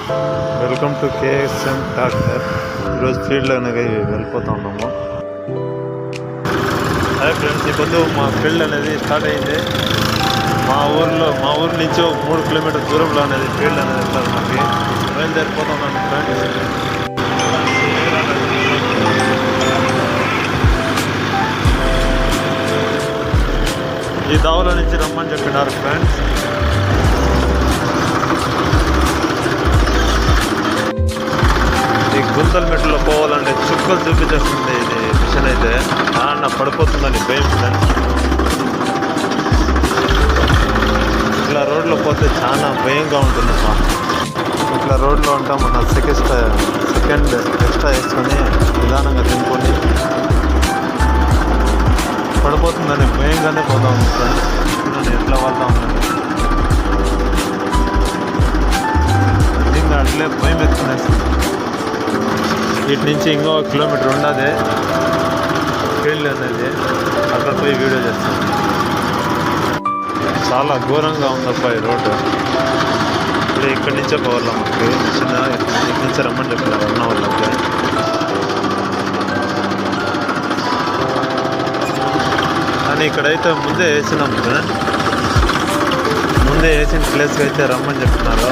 Welcome to KSM tractor. ఈరోజు field అనేది వెళ్ళిపోతా ఉన్నాము. అదే ఫ్రెండ్స్, ఈ పొద్దు మా ఫీల్డ్ అనేది స్టార్ట్ అయింది. మా ఊరు నుంచి 3 కిలోమీటర్ దూరంలో అనేది ఫీల్డ్ అనేది వెళ్తారు. మనకి బయలుదేరిపోతా ఉన్నాను ఫ్రెండ్స్. ఈ దావుల నుంచి రమ్మని చెప్పినారు ఫ్రెండ్స్. ఈ గుంతల మెట్టులో పోవాలంటే చుక్కలు చూపించేస్తుంది ఇది మిషన్ అయితే. నా పడిపోతుందని భయం ఫ్రెండ్స్. ఇట్లా రోడ్లో పోతే చాలా భయంగా ఉంటుందమ్మా. ఇట్లా రోడ్లో ఉంటాం, మన సెకండ్ ఎక్స్ట్రా వేసుకొని నిదానంగా తినుకొని పడిపోతుందని భయంగానే పోతా ఉంది ఫ్రెండ్స్. నేను ఎట్లా వెళ్తా ఉన్నాను నిజంగా అట్లే భయం ఎత్తుకునేస్తుంది. వీటి నుంచి ఇంకో 1 కిలోమీటర్ ఉన్నది ఫీల్డ్ అనేది. అక్కడ పోయి వీడియో చేస్తాను. చాలా ఘోరంగా ఉందప్ప ఈ రోడ్డు. ఇప్పుడు ఇక్కడి నుంచే పోవాలి మనకి. చిన్న ఇక్కడి నుంచే రమ్మని చెప్పినారు ఉన్న వాళ్ళకి. కానీ ఇక్కడైతే ముందే వేసినాం. ముందే వేసిన ప్లేస్కి అయితే రమ్మని చెప్తున్నారు.